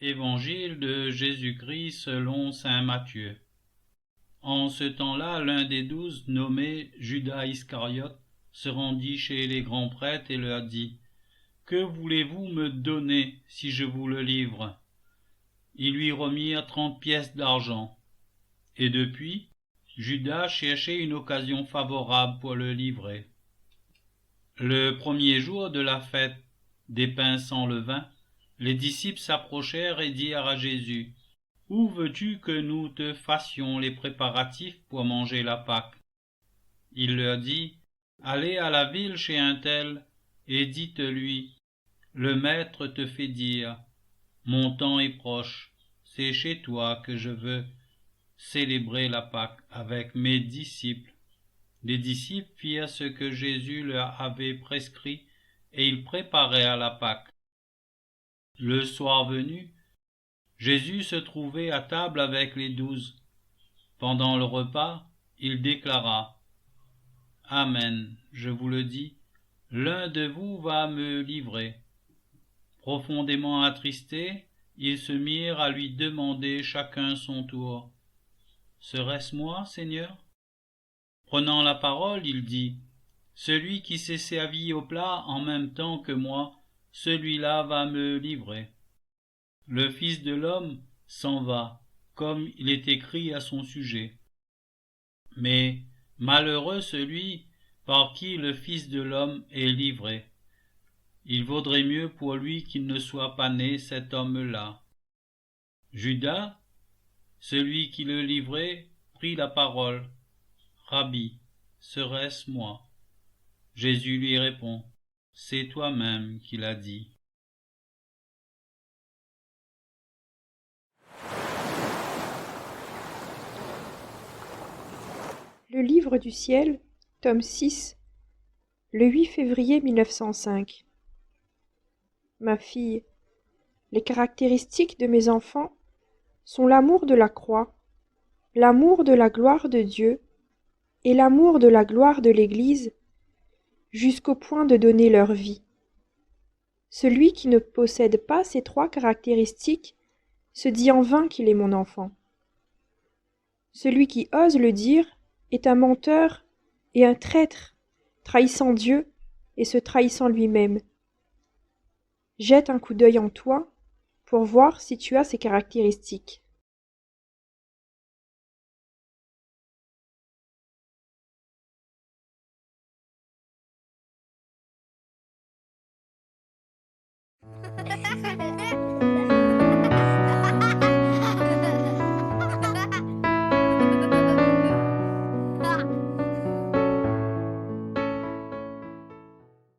Évangile de Jésus-Christ selon saint Matthieu. En ce temps-là, l'un des 12, nommé Judas Iscariote, se rendit chez les grands prêtres et leur dit: Que voulez-vous me donner si je vous le livre? Ils lui remirent 30 pièces d'argent. Et depuis, Judas cherchait une occasion favorable pour le livrer. Le premier jour de la fête des pains sans levain, les disciples s'approchèrent et dirent à Jésus: Où veux-tu que nous te fassions les préparatifs pour manger la Pâque? Il leur dit: Allez à la ville chez un tel et dites-lui: Le Maître te fait dire: Mon temps est proche, c'est chez toi que je veux célébrer la Pâque avec mes disciples. Les disciples firent ce que Jésus leur avait prescrit et ils préparèrent la Pâque. Le soir venu, Jésus se trouvait à table avec les 12. Pendant le repas, il déclara: Amen, je vous le dis, l'un de vous va me livrer. Profondément attristés, ils se mirent à lui demander chacun son tour: Serait-ce moi, Seigneur? Prenant la parole, il dit: Celui qui s'est servi au plat en même temps que moi, celui-là va me livrer. Le Fils de l'homme s'en va, comme il est écrit à son sujet. Mais malheureux celui par qui le Fils de l'homme est livré. Il vaudrait mieux pour lui qu'il ne soit pas né, cet homme-là. Judas, celui qui le livrait, prit la parole: Rabbi, serait-ce moi? Jésus lui répond: C'est toi-même qui l'as dit. Le Livre du ciel, tome 6, le 8 février 1905. Ma fille, les caractéristiques de mes enfants sont l'amour de la croix, l'amour de la gloire de Dieu et l'amour de la gloire de l'Église, jusqu'au point de donner leur vie. Celui qui ne possède pas ces 3 caractéristiques se dit en vain qu'il est mon enfant. Celui qui ose le dire est un menteur et un traître, trahissant Dieu et se trahissant lui-même. Jette un coup d'œil en toi pour voir si tu as ces caractéristiques.